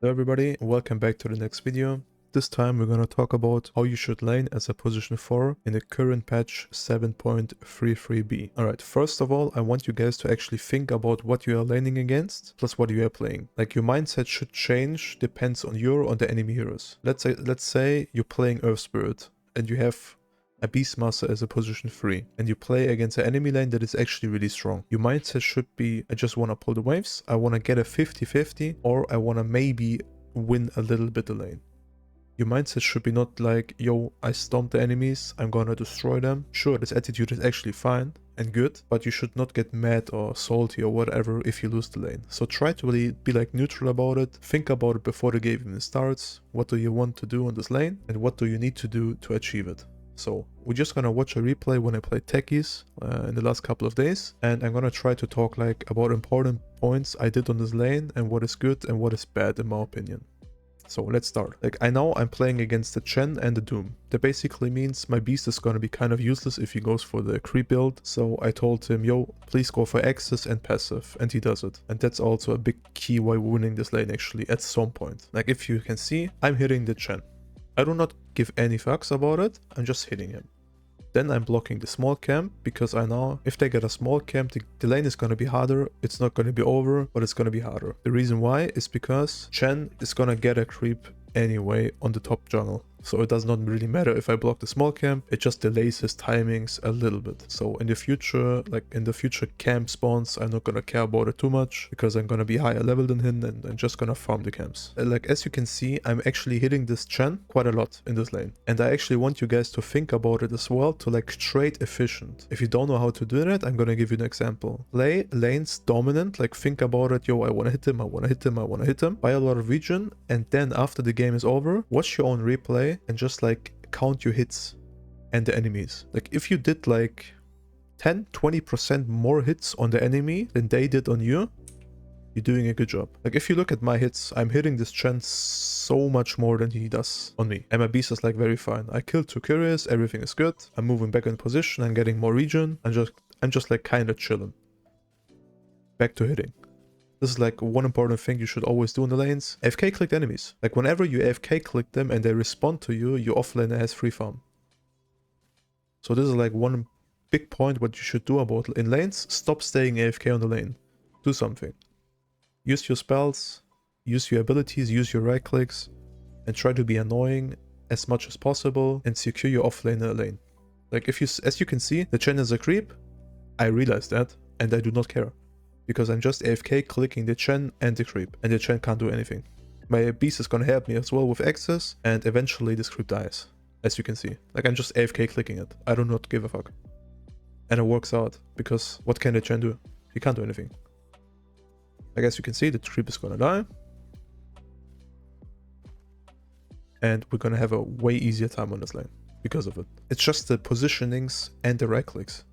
Hello everybody, welcome back to the next video. This time we're gonna talk about how you should lane as a position 4 in the current patch 7.33b. Alright, first of all, I want you guys to actually think about what you are laning against, plus what you are playing. Like your mindset should change, depends on the enemy heroes. Let's say you're playing Earth Spirit and you have a Beastmaster as a position 3 and you play against an enemy lane that is actually really strong. Your mindset should be, I just want to pull the waves, I want to get a 50-50, or I want to maybe win a little bit the lane. Your mindset should be not like, yo, I stomped the enemies, I'm gonna destroy them. Sure, this attitude is actually fine and good, but you should not get mad or salty or whatever if you lose the lane. So try to really be like neutral about it, think about it before the game even starts. What do you want to do on this lane and what do you need to do to achieve it? So we're just gonna watch a replay when I played techies in the last couple of days, and I'm gonna try to talk like about important points I did on this lane and what is good and what is bad in my opinion. So let's start. Like, I know I'm playing against the Chen and the Doom. That basically means my beast is gonna be kind of useless if he goes for the creep build. So I told him, yo, please go for access and passive, and he does it. And that's also a big key why we're winning this lane actually at some point. Like, if you can see, I'm hitting the Chen. I do not give any fucks about it, I'm just hitting him. Then I'm blocking the small camp, because I know if they get a small camp, the lane is gonna be harder. It's not gonna be over, but it's gonna be harder. The reason why is because Chen is gonna get a creep anyway on the top jungle. So it does not really matter if I block the small camp, it just delays his timings a little bit. So in the future, like in the future camp spawns, I'm not gonna care about it too much because I'm gonna be higher level than him and I'm just gonna farm the camps. Like as you can see, I'm actually hitting this Chen quite a lot in this lane. And I actually want you guys to think about it as well, to like trade efficient. If you don't know how to do that, I'm gonna give you an example. Play lanes dominant, like think about it, yo, I wanna hit him, I wanna hit him, I wanna hit him. Buy a lot of regen, and then after the game is over, watch your own replay and just like count your hits and the enemies. Like if you did like 10-20% more hits on the enemy than they did on you, you're doing a good job. Like if you look at my hits, I'm hitting this Chen so much more than he does on me. And my beast is like very fine. I killed 2 curious, everything is good. I'm moving back in position, I'm getting more regen. I'm just like kind of chilling. Back to hitting. This is like one important thing you should always do in the lanes. AFK clicked enemies. Like whenever you AFK click them and they respond to you, your offlaner has free farm. So this is like one big point what you should do about in lanes. Stop staying AFK on the lane. Do something. Use your spells, use your abilities, use your right clicks, and try to be annoying as much as possible and secure your offlaner lane. Like if you, as you can see, the Chen is a creep. I realize that and I do not care. Because I'm just AFK clicking the Chen and the creep, and the Chen can't do anything. My beast is gonna help me as well with access, and eventually this creep dies, as you can see. Like I'm just AFK clicking it. I do not give a fuck. And it works out, because what can the Chen do? He can't do anything. Like as you can see, the creep is gonna die. And we're gonna have a way easier time on this lane, because of it. It's just the positionings and the right clicks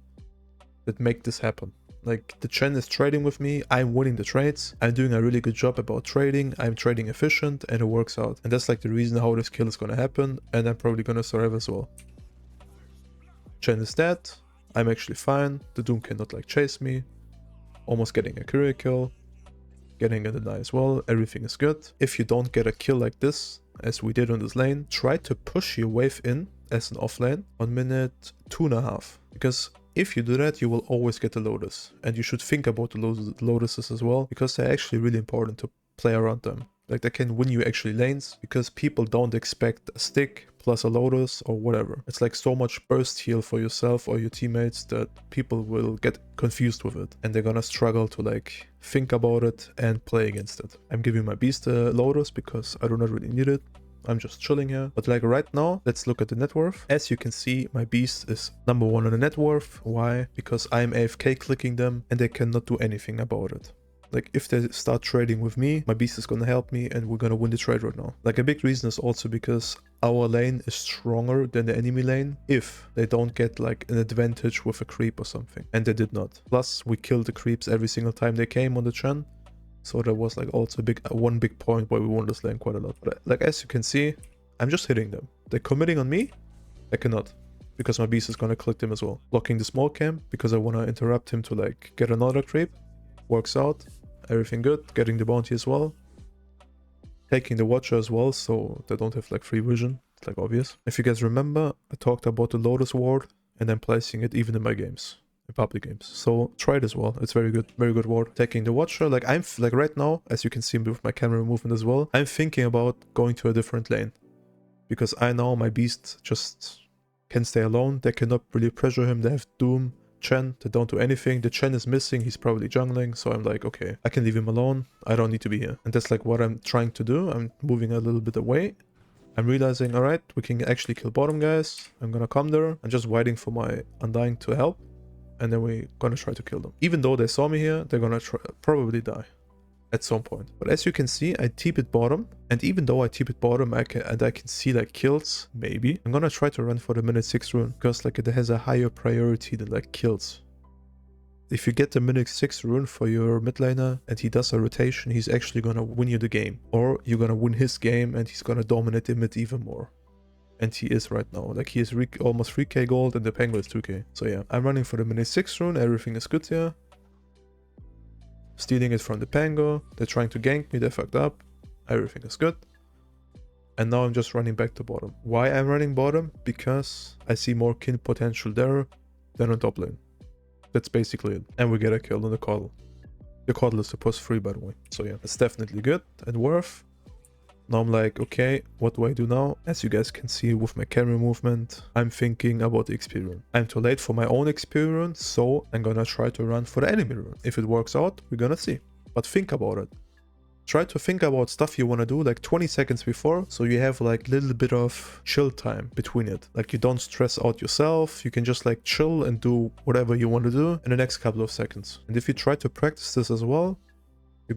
that make this happen. Like the Chen is trading with me, I'm winning the trades, I'm doing a really good job about trading, I'm trading efficient and it works out. And that's like the reason how this kill is gonna happen, and I'm probably gonna survive as well. Chen is dead, I'm actually fine, the Doom cannot like chase me, almost getting a courier kill, getting a deny as well, everything is good. If you don't get a kill like this, as we did on this lane, try to push your wave in as an off lane on minute 2.5, because if you do that, you will always get the Lotus. And you should think about the Lotuses as well, because they're actually really important to play around them. Like they can win you actually lanes, because people don't expect a stick plus a Lotus or whatever. It's like so much burst heal for yourself or your teammates that people will get confused with it. And they're gonna struggle to like think about it and play against it. I'm giving my beast a Lotus because I do not really need it. I'm just chilling here. But like right now, let's look at the net worth. As you can see, my beast is number 1 on the net worth. Why? Because I'm AFK clicking them and they cannot do anything about it. Like if they start trading with me, my beast is gonna help me and we're gonna win the trade right now. Like a big reason is also because our lane is stronger than the enemy lane if they don't get like an advantage with a creep or something. And they did not. Plus we killed the creeps every single time they came on the Chen. So that was like also one big point why we won this lane quite a lot. But like as you can see, I'm just hitting them. They're committing on me. I cannot, because my beast is gonna click them as well. Blocking the small camp because I wanna interrupt him to like get another creep. Works out. Everything good. Getting the bounty as well. taking the Watcher as well, so they don't have like free vision. It's like obvious. If you guys remember, I talked about the Lotus Ward and then placing it even in my games, in public games. So try it as well. It's very good ward. Taking the Watcher, like I'm like right now, as you can see with my camera movement as well, I'm thinking about going to a different lane because I know my beast just can stay alone. They cannot really pressure him. They have Doom, Chen, they don't do anything. The Chen is missing, he's probably jungling, so I'm like, okay, I can leave him alone. I don't need to be here. And that's like what I'm trying to do. I'm moving a little bit away. I'm realizing, all right, we can actually kill bottom guys. I'm gonna come there. I'm just waiting for my Undying to help. And then we're gonna try to kill them. Even though they saw me here, they're gonna probably die at some point. But as you can see, I TP it bottom. And even though I TP it bottom, I can see like kills, maybe. I'm gonna try to run for the minute 6 rune because like it has a higher priority than like kills. If you get the minute 6 rune for your mid laner and he does a rotation, he's actually gonna win you the game. Or you're gonna win his game and he's gonna dominate the mid even more. And he is right now. Like he is almost 3k gold and the Penguin is 2k. So yeah, I'm running for the minute 6 rune. Everything is good here. Stealing it from the Pango. They're trying to gank me. They fucked up. Everything is good. And now I'm just running back to bottom. Why I'm running bottom? Because I see more kin potential there than on top lane. That's basically it. And we get a kill on the Coddle. The Coddle is supposed free, by the way. So yeah, it's definitely good and worth. Now I'm like, okay, what do I do now? As you guys can see with my camera movement, I'm thinking about the XP rune. I'm too late for my own XP rune, so I'm gonna try to run for the enemy rune. If it works out, we're gonna see. But think about it. Try to think about stuff you want to do like 20 seconds before, so you have like a little bit of chill time between it. Like you don't stress out yourself, you can just like chill and do whatever you want to do in the next couple of seconds. And if you try to practice this as well, you're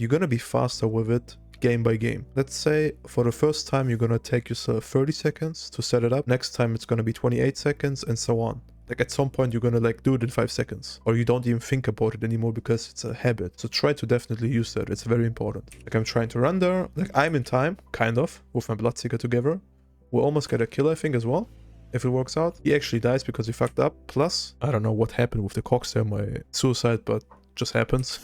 gonna be faster with it game by game. Let's say for the first time you're gonna take yourself 30 seconds to set it up. Next time it's gonna be 28 seconds and so on. Like at some point you're gonna like do it in 5 seconds. Or you don't even think about it anymore because it's a habit. So try to definitely use that. It's very important. Like I'm trying to run there. Like I'm in time, kind of, with my Bloodseeker together. We'll almost get a kill, I think, as well. If it works out. He actually dies because he fucked up. Plus, I don't know what happened with the Cox there, my suicide, but just happens.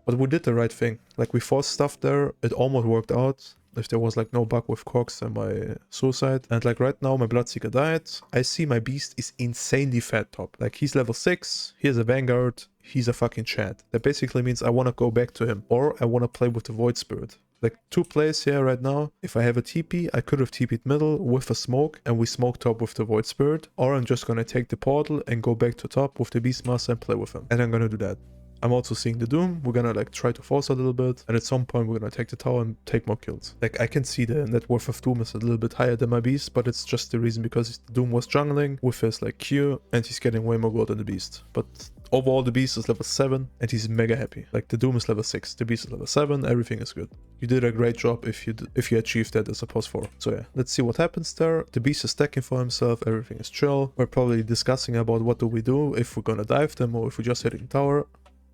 But we did the right thing. Like we forced stuff there. It almost worked out. If there was like no bug with Cox and my suicide. And like right now my Bloodseeker died. I see my beast is insanely fat top. Like he's level 6. He has a Vanguard. He's a fucking Chad. That basically means I want to go back to him. Or I want to play with the Void Spirit. Like 2 plays here right now. If I have a TP, I could have TP'd middle with a smoke and we smoke top with the Void Spirit. Or I'm just gonna take the portal and go back to top with the Beastmaster and play with him. And I'm gonna do that. I'm also seeing the Doom. We're gonna like try to force a little bit. And at some point we're gonna take the tower and take more kills. Like I can see the net worth of Doom is a little bit higher than my beast. But it's just the reason because Doom was jungling with his like Q. And he's getting way more gold than the beast. But overall the beast is level 7 and he's mega happy. Like the Doom is level 6. The beast is level 7. Everything is good. You did a great job if you achieved that as a post 4. So yeah, let's see what happens there. The beast is stacking for himself. Everything is chill. We're probably discussing about what do we do. If we're gonna dive them or if we're just hitting tower.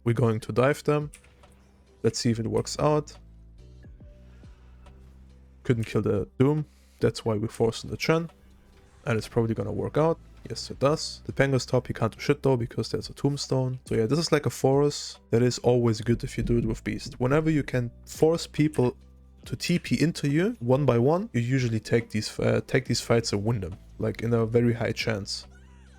We're going to dive them. Let's see if it works out. Couldn't kill the Doom. That's why we forced the Chen. And it's probably gonna work out. Yes, it does. The Penguin's top, he can't do shit though because there's a tombstone. So yeah, this is like a force that is always good if you do it with Beast. Whenever you can force people to TP into you one by one, you usually take these fights and win them. Like in a very high chance.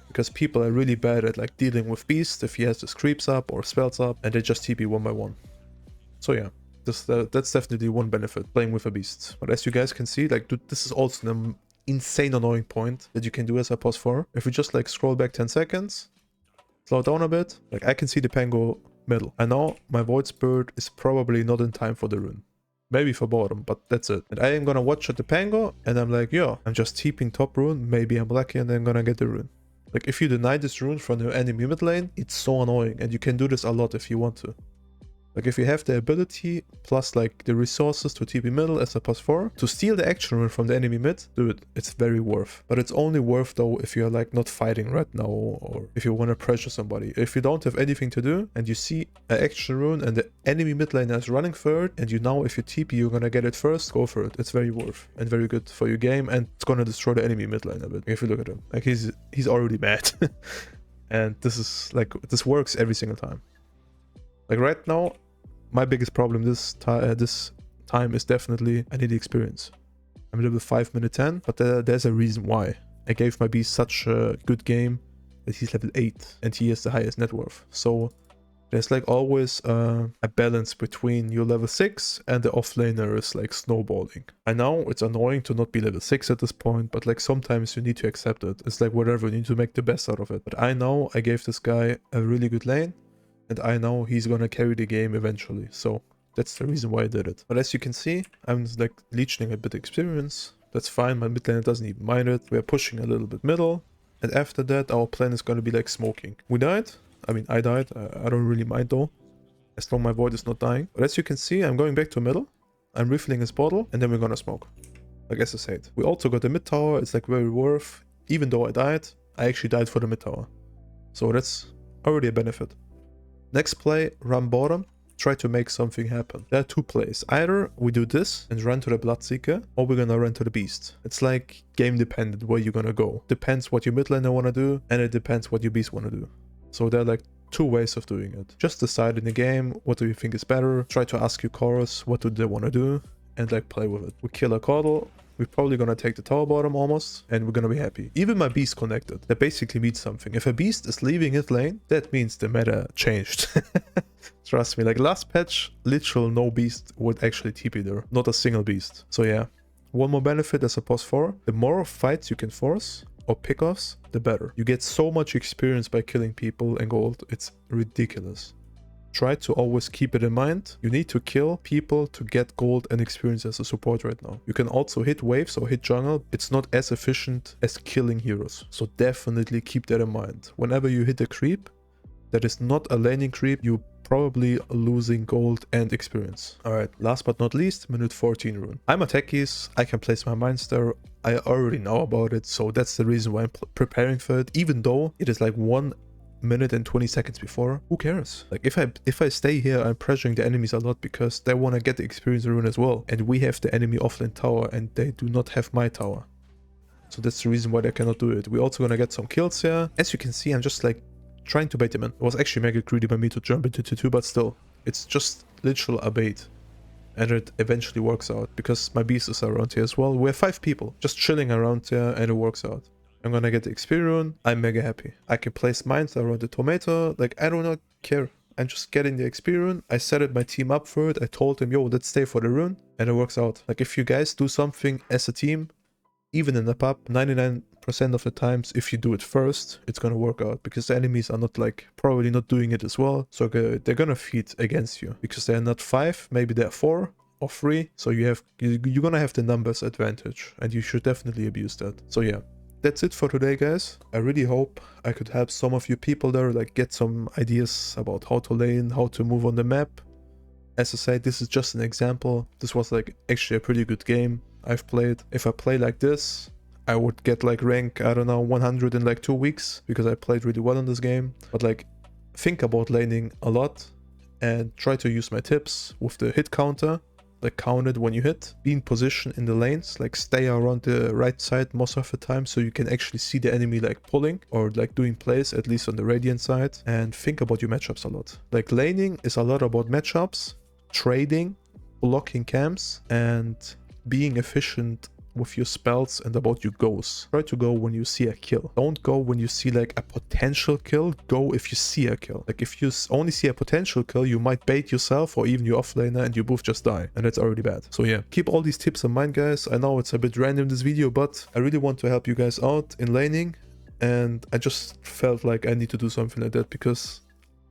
Because people are really bad at like dealing with Beast if he has his creeps up or spells up and they just TP one by one. So yeah, that's definitely one benefit playing with a Beast. But as you guys can see, like dude, this is also an insane annoying point that you can do as a pos 4. If we just like scroll back 10 seconds, slow down a bit, like I can see the Pango middle. I know my Void Spirit is probably not in time for the rune. Maybe for bottom, but that's it. And I am gonna watch at the Pango and I'm like, yo, I'm just TPing top rune, maybe I'm lucky and then I'm gonna get the rune. Like if you deny this rune from your enemy mid lane, it's so annoying and you can do this a lot if you want to. Like if you have the ability plus like the resources to TP middle as a plus 4 to steal the action rune from the enemy mid, dude, it's very worth. But it's only worth though if you're like not fighting right now or if you want to pressure somebody. If you don't have anything to do and you see an action rune and the enemy mid laner is running for it and you know if you TP you're gonna get it first, go for it. It's very worth and very good for your game and it's gonna destroy the enemy mid lane a bit. If you look at him, like he's already mad. And this works every single time. Like right now, my biggest problem this time is definitely, I need the experience. I'm level 5 minute 10, but there's a reason why. I gave my beast such a good game that he's level 8 and he has the highest net worth. So there's like always a balance between your level 6 and the offlaner is like snowballing. I know it's annoying to not be level 6 at this point, but like sometimes you need to accept it. It's like whatever, you need to make the best out of it. But I know I gave this guy a really good lane and I know he's gonna carry the game eventually. So that's the reason why I did it. But as you can see, I'm like leeching a bit of experience. That's fine, my mid laner doesn't even mind it. We're pushing a little bit middle. And after that, our plan is gonna be like smoking. We died. I mean, I died. I don't really mind though, as long as my void is not dying. But as you can see, I'm going back to middle. I'm refilling his bottle, and then we're gonna smoke. Like as I said. We also got the mid tower. It's like very worth. Even though I died, I actually died for the mid tower. So that's already a benefit. Next play, run bottom. Try to make something happen. There are two plays. Either we do this and run to the Bloodseeker, or we're gonna run to the Beast. It's like game dependent where you're gonna go. Depends what your mid laner wanna do, and it depends what your Beast wanna do. So there are like two ways of doing it. Just decide in the game, what do you think is better? Try to ask your chorus, what do they want to do? And like play with it. We kill a Caudle. We're probably gonna take the tower bottom almost, and we're gonna be happy. Even my beast connected. That basically means something. If a beast is leaving his lane, that means the meta changed. Trust me, like last patch, literal no beast would actually TP there. Not a single beast. So yeah. One more benefit as a pos 4. The more fights you can force, or pickoffs, the better. You get so much experience by killing people and gold, it's ridiculous. Try to always keep it in mind. You need to kill people to get gold and experience as a support right now. You can also hit waves or hit jungle. It's not as efficient as killing heroes. So definitely keep that in mind. Whenever you hit a creep that is not a laning creep, you probably losing gold and experience. Alright, last but not least, minute 14 rune. I'm a techies, I can place my mines there. I already know about it, so that's the reason why I'm preparing for it. Even though it is like 1 minute and 20 seconds before, who cares? Like if I stay here, I'm pressuring the enemies a lot because they want to get the experience rune as well. And we have the enemy offlane tower and they do not have my tower. So that's the reason why they cannot do it. We're also gonna get some kills here. As you can see, I'm just like trying to bait him in. It was actually mega greedy by me to jump into 2-2, but still, it's just literal a bait. And it eventually works out because my beast is around here as well. We're 5 people just chilling around here and it works out. I'm gonna get the XP rune. I'm mega happy. I can place mines around the tomato. Like, I do not care. I'm just getting the XP rune. I set it my team up for it. I told them, yo, let's stay for the rune. And it works out. Like, if you guys do something as a team, even in the pub, 99% of the times, if you do it first, it's gonna work out. Because the enemies are not like, probably not doing it as well. So they're gonna feed against you. Because they're not 5, maybe they're 4 or 3. So you're gonna have the numbers advantage. And you should definitely abuse that. So yeah. That's it for today, guys. I really hope I could help some of you people there, like get some ideas about how to lane, how to move on the map. As I said, this is just an example. This was like actually a pretty good game I've played. If I play like this, I would get like rank, I don't know, 100 in like 2 weeks because I played really well in this game. But like, think about laning a lot and try to use my tips with the hit counter. Like count it when you hit, be in position in the lanes, like stay around the right side most of the time so you can actually see the enemy like pulling or like doing plays, at least on the radiant side, and think about your matchups a lot. Like laning is a lot about matchups, trading, blocking camps, and being efficient with your spells and about your goes. Try to go when you see a kill. Don't go when you see like a potential kill. Go if you see a kill. Like if you only see a potential kill, you might bait yourself or even your offlaner and you both just die. And that's already bad. So yeah, keep all these tips in mind, guys. I know it's a bit random this video, but I really want to help you guys out in laning. And I just felt like I need to do something like that because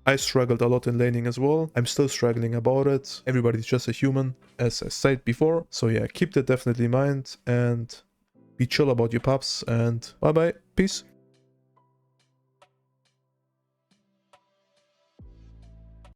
I struggled a lot in laning as well. I'm still struggling about it. Everybody's just a human, as I said before. So yeah, keep that definitely in mind and be chill about your pups and bye bye. Peace.